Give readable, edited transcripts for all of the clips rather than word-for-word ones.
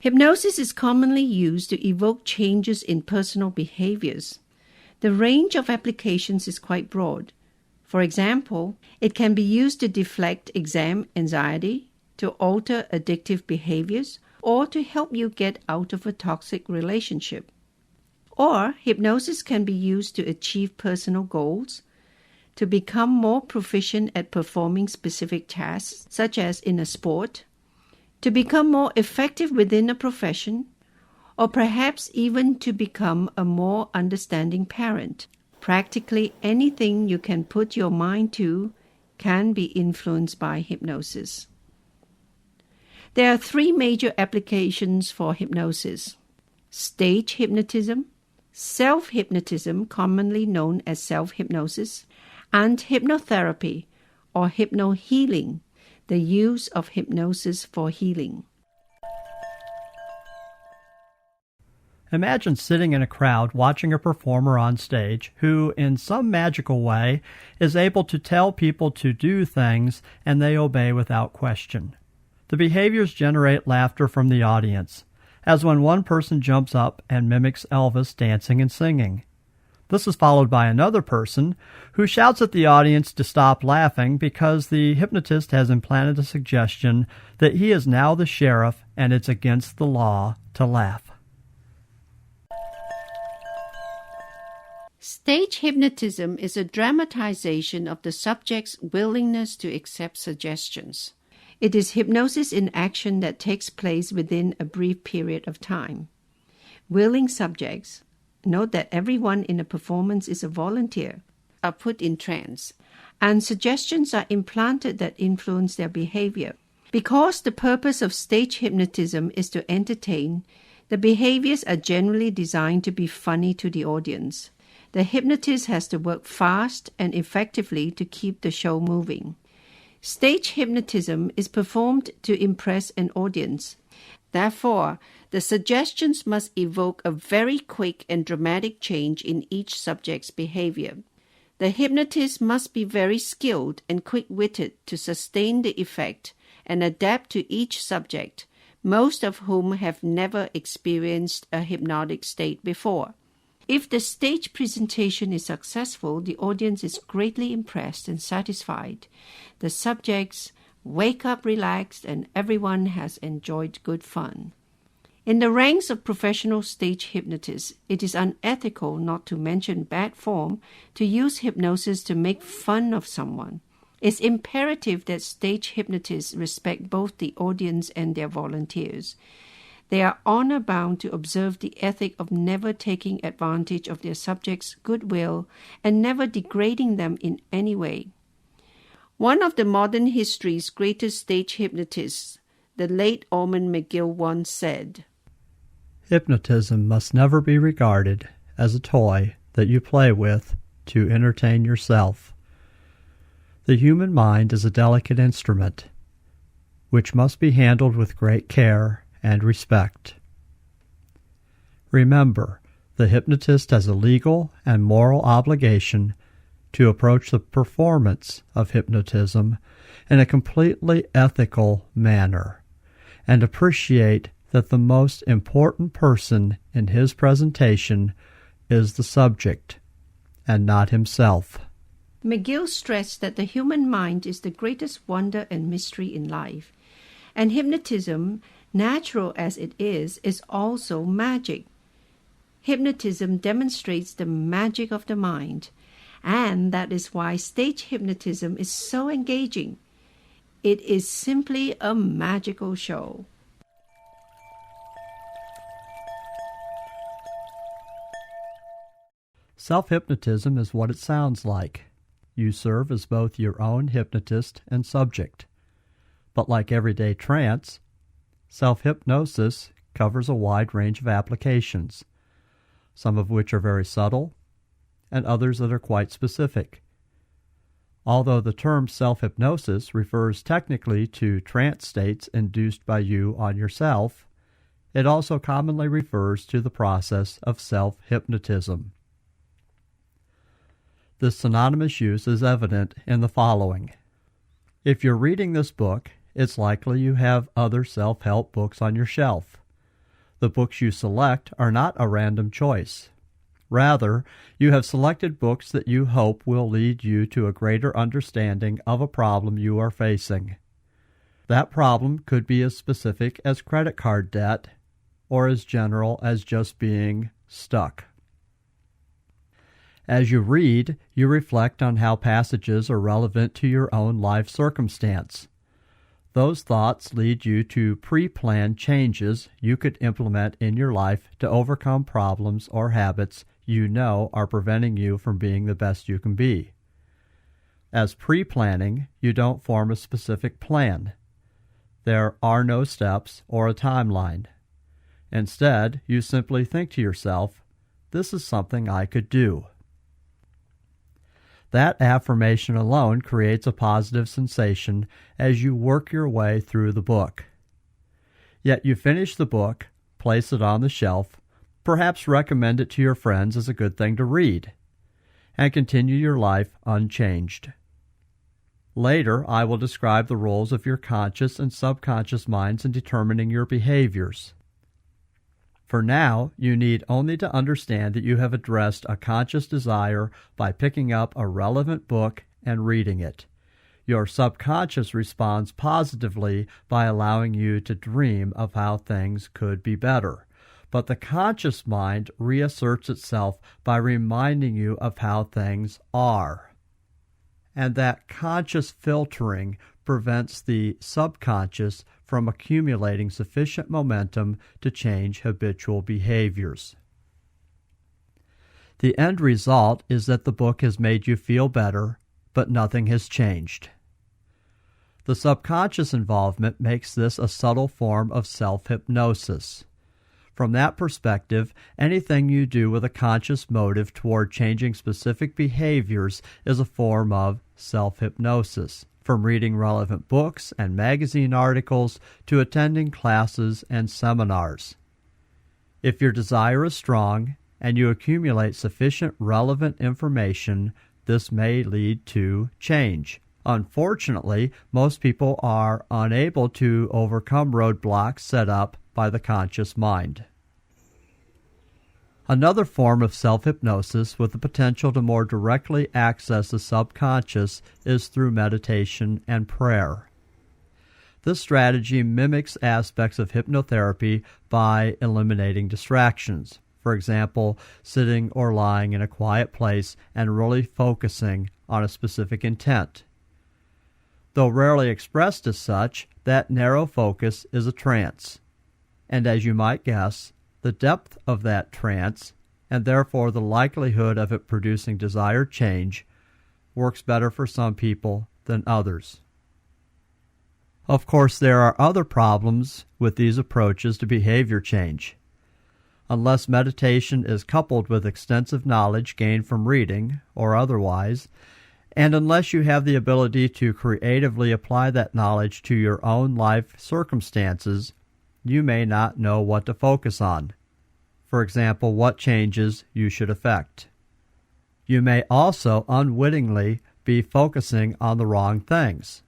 Hypnosis is commonly used to evoke changes in personal behaviors. The range of applications is quite broad. For example, it can be used to deflect exam anxiety, to alter addictive behaviors, or to help you get out of a toxic relationship. Or hypnosis can be used to achieve personal goals, to become more proficient at performing specific tasks, such as in a sport, to become more effective within a profession, or perhaps even to become a more understanding parent. Practically anything you can put your mind to can be influenced by hypnosis. There are 3 major applications for hypnosis: stage hypnotism, self-hypnotism, commonly known as self-hypnosis, and hypnotherapy or hypno-healing, the use of hypnosis for healing. Imagine sitting in a crowd watching a performer on stage who, in some magical way, is able to tell people to do things and they obey without question. The behaviors generate laughter from the audience, as when one person jumps up and mimics Elvis dancing and singing. This is followed by another person who shouts at the audience to stop laughing because the hypnotist has implanted a suggestion that he is now the sheriff and it's against the law to laugh. Stage hypnotism is a dramatization of the subject's willingness to accept suggestions. It is hypnosis in action that takes place within a brief period of time. Willing subjects, note that everyone in a performance is a volunteer, are put in trance, and suggestions are implanted that influence their behavior. Because the purpose of stage hypnotism is to entertain, the behaviors are generally designed to be funny to the audience. The hypnotist has to work fast and effectively to keep the show moving. Stage hypnotism is performed to impress an audience. Therefore, the suggestions must evoke a very quick and dramatic change in each subject's behavior. The hypnotist must be very skilled and quick-witted to sustain the effect and adapt to each subject, most of whom have never experienced a hypnotic state before. If the stage presentation is successful, the audience is greatly impressed and satisfied. The subjects wake up relaxed and everyone has enjoyed good fun. In the ranks of professional stage hypnotists, it is unethical, not to mention bad form, to use hypnosis to make fun of someone. It's imperative that stage hypnotists respect both the audience and their volunteers. They are honor-bound to observe the ethic of never taking advantage of their subjects' goodwill and never degrading them in any way. One of the modern history's greatest stage hypnotists, the late Ormond McGill, once said, "Hypnotism must never be regarded as a toy that you play with to entertain yourself. The human mind is a delicate instrument, which must be handled with great care and respect. Remember, the hypnotist has a legal and moral obligation to approach the performance of hypnotism in a completely ethical manner, and appreciate that the most important person in his presentation is the subject, and not himself." McGill stressed that the human mind is the greatest wonder and mystery in life, and hypnotism, natural as it is also magic. Hypnotism demonstrates the magic of the mind, and that is why stage hypnotism is so engaging. It is simply a magical show. Self-hypnotism is what it sounds like. You serve as both your own hypnotist and subject. But like everyday trance, self-hypnosis covers a wide range of applications, some of which are very subtle, and others that are quite specific. Although the term self-hypnosis refers technically to trance states induced by you on yourself, it also commonly refers to the process of self-hypnotism. This synonymous use is evident in the following. If you're reading this book, it's likely you have other self-help books on your shelf. The books you select are not a random choice. Rather, you have selected books that you hope will lead you to a greater understanding of a problem you are facing. That problem could be as specific as credit card debt or as general as just being stuck. As you read, you reflect on how passages are relevant to your own life circumstance. Those thoughts lead you to pre-plan changes you could implement in your life to overcome problems or habits you know are preventing you from being the best you can be. As pre-planning, you don't form a specific plan. There are no steps or a timeline. Instead, you simply think to yourself, "This is something I could do." That affirmation alone creates a positive sensation as you work your way through the book. Yet you finish the book, place it on the shelf, perhaps recommend it to your friends as a good thing to read, and continue your life unchanged. Later, I will describe the roles of your conscious and subconscious minds in determining your behaviors. For now, you need only to understand that you have addressed a conscious desire by picking up a relevant book and reading it. Your subconscious responds positively by allowing you to dream of how things could be better. But the conscious mind reasserts itself by reminding you of how things are. And that conscious filtering prevents the subconscious from accumulating sufficient momentum to change habitual behaviors. The end result is that the book has made you feel better, but nothing has changed. The subconscious involvement makes this a subtle form of self-hypnosis. From that perspective, anything you do with a conscious motive toward changing specific behaviors is a form of self-hypnosis, from reading relevant books and magazine articles to attending classes and seminars. If your desire is strong and you accumulate sufficient relevant information, this may lead to change. Unfortunately, most people are unable to overcome roadblocks set up by the conscious mind. Another form of self-hypnosis with the potential to more directly access the subconscious is through meditation and prayer. This strategy mimics aspects of hypnotherapy by eliminating distractions. For example, sitting or lying in a quiet place and really focusing on a specific intent. Though rarely expressed as such, that narrow focus is a trance. And as you might guess, the depth of that trance, and therefore the likelihood of it producing desired change, works better for some people than others. Of course, there are other problems with these approaches to behavior change. Unless meditation is coupled with extensive knowledge gained from reading or otherwise, and unless you have the ability to creatively apply that knowledge to your own life circumstances, you may not know what to focus on. For example, what changes you should effect. You may also unwittingly be focusing on the wrong things.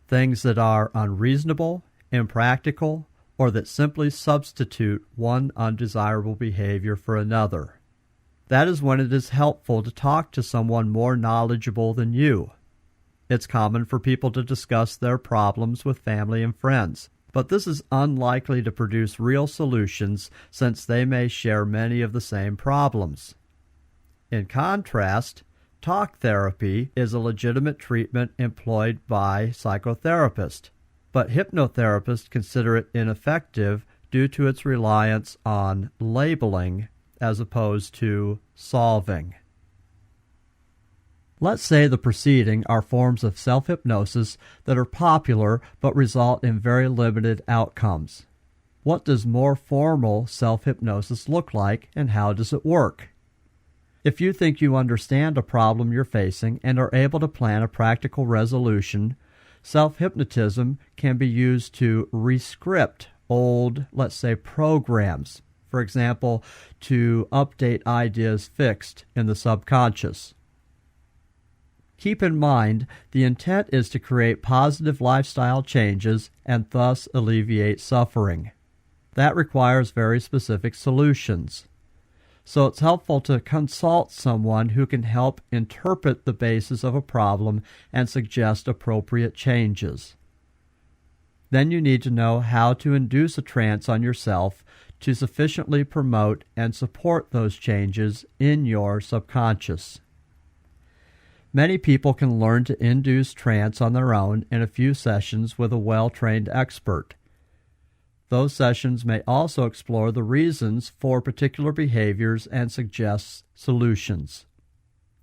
Things that are unreasonable, impractical, or that simply substitute one undesirable behavior for another. That is when it is helpful to talk to someone more knowledgeable than you. It's common for people to discuss their problems with family and friends, but this is unlikely to produce real solutions since they may share many of the same problems. In contrast, talk therapy is a legitimate treatment employed by psychotherapists, but hypnotherapists consider it ineffective due to its reliance on labeling as opposed to solving. Let's say the preceding are forms of self-hypnosis that are popular but result in very limited outcomes. What does more formal self-hypnosis look like, and how does it work? If you think you understand a problem you're facing and are able to plan a practical resolution, self-hypnotism can be used to rescript old, let's say, programs. For example, to update ideas fixed in the subconscious. Keep in mind, the intent is to create positive lifestyle changes and thus alleviate suffering. That requires very specific solutions. So it's helpful to consult someone who can help interpret the basis of a problem and suggest appropriate changes. Then you need to know how to induce a trance on yourself to sufficiently promote and support those changes in your subconscious. Many people can learn to induce trance on their own in a few sessions with a well-trained expert. Those sessions may also explore the reasons for particular behaviors and suggest solutions.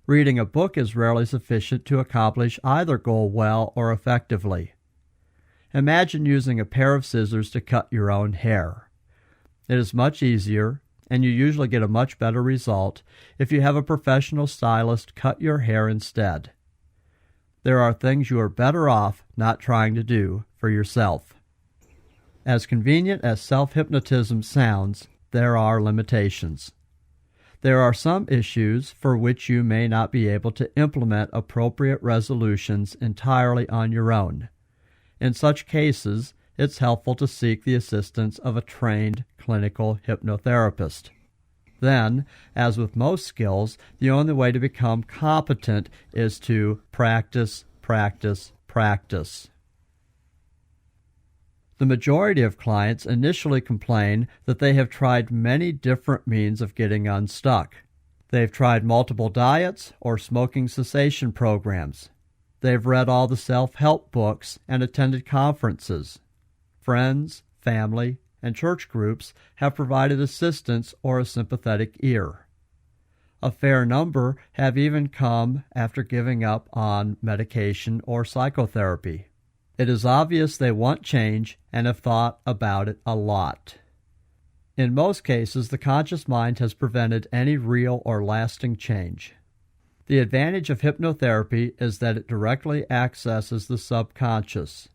Reading a book is rarely sufficient to accomplish either goal well or effectively. Imagine using a pair of scissors to cut your own hair. It is much easier, and you usually get a much better result, if you have a professional stylist cut your hair instead. There are things you are better off not trying to do for yourself. As convenient as self-hypnotism sounds, there are limitations. There are some issues for which you may not be able to implement appropriate resolutions entirely on your own. In such cases, it's helpful to seek the assistance of a trained clinical hypnotherapist. Then, as with most skills, the only way to become competent is to practice, practice, practice. The majority of clients initially complain that they have tried many different means of getting unstuck. They've tried multiple diets or smoking cessation programs. They've read all the self-help books and attended conferences. Friends, family, and church groups have provided assistance or a sympathetic ear. A fair number have even come after giving up on medication or psychotherapy. It is obvious they want change and have thought about it a lot. In most cases, the conscious mind has prevented any real or lasting change. The advantage of hypnotherapy is that it directly accesses the subconscious.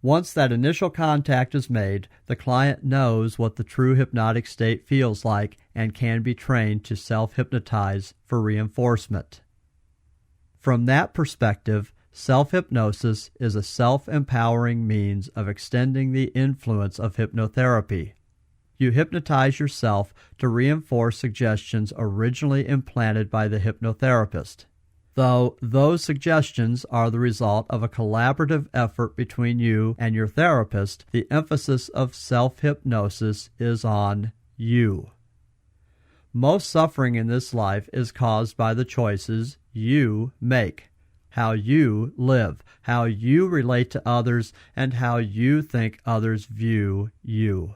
Once that initial contact is made, the client knows what the true hypnotic state feels like and can be trained to self-hypnotize for reinforcement. From that perspective, self-hypnosis is a self-empowering means of extending the influence of hypnotherapy. You hypnotize yourself to reinforce suggestions originally implanted by the hypnotherapist. Though those suggestions are the result of a collaborative effort between you and your therapist, the emphasis of self-hypnosis is on you. Most suffering in this life is caused by the choices you make, how you live, how you relate to others, and how you think others view you.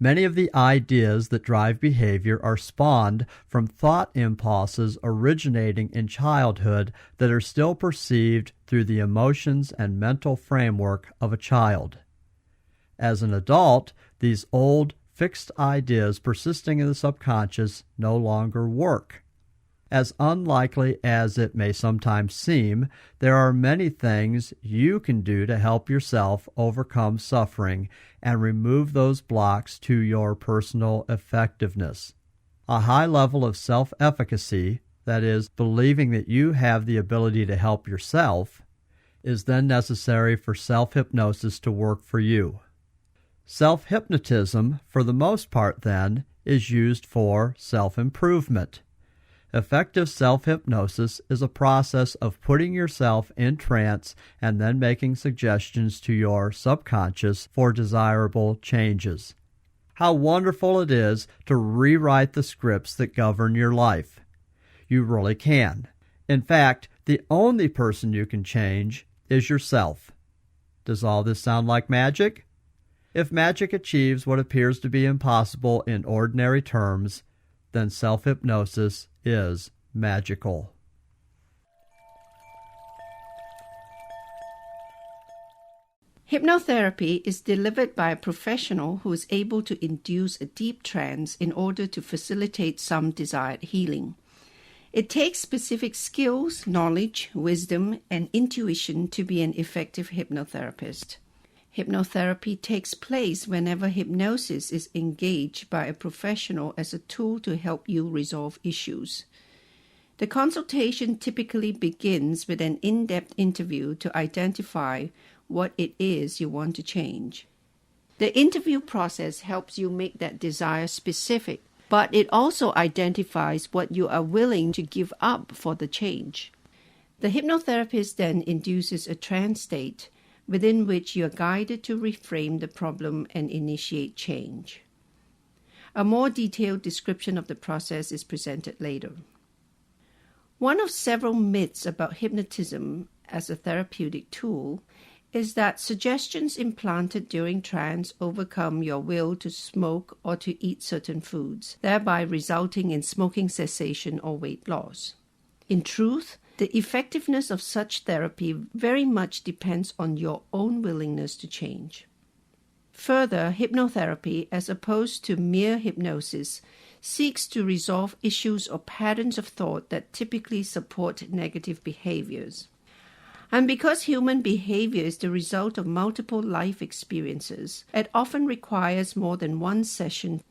Many of the ideas that drive behavior are spawned from thought impulses originating in childhood that are still perceived through the emotions and mental framework of a child. As an adult, these old, fixed ideas persisting in the subconscious no longer work. As unlikely as it may sometimes seem, there are many things you can do to help yourself overcome suffering and remove those blocks to your personal effectiveness. A high level of self-efficacy, that is, believing that you have the ability to help yourself, is then necessary for self-hypnosis to work for you. Self-hypnotism, for the most part then, is used for self-improvement. Effective self-hypnosis is a process of putting yourself in trance and then making suggestions to your subconscious for desirable changes. How wonderful it is to rewrite the scripts that govern your life. You really can. In fact, the only person you can change is yourself. Does all this sound like magic? If magic achieves what appears to be impossible in ordinary terms, then self-hypnosis is magical. Hypnotherapy is delivered by a professional who is able to induce a deep trance in order to facilitate some desired healing. It takes specific skills, knowledge, wisdom, and intuition to be an effective hypnotherapist. Hypnotherapy takes place whenever hypnosis is engaged by a professional as a tool to help you resolve issues. The consultation typically begins with an in-depth interview to identify what it is you want to change. The interview process helps you make that desire specific, but it also identifies what you are willing to give up for the change. The hypnotherapist then induces a trance state within which you are guided to reframe the problem and initiate change. A more detailed description of the process is presented later. One of several myths about hypnotism as a therapeutic tool is that suggestions implanted during trance overcome your will to smoke or to eat certain foods, thereby resulting in smoking cessation or weight loss. In truth, the effectiveness of such therapy very much depends on your own willingness to change. Further, hypnotherapy, as opposed to mere hypnosis, seeks to resolve issues or patterns of thought that typically support negative behaviors. And because human behavior is the result of multiple life experiences, it often requires more than one session.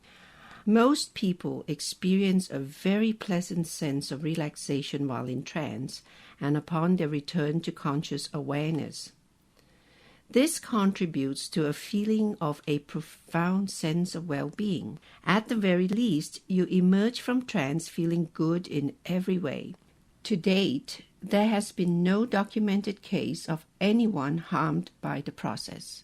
Most people experience a very pleasant sense of relaxation while in trance and upon their return to conscious awareness. This contributes to a feeling of a profound sense of well-being. At the very least, you emerge from trance feeling good in every way. To date, there has been no documented case of anyone harmed by the process.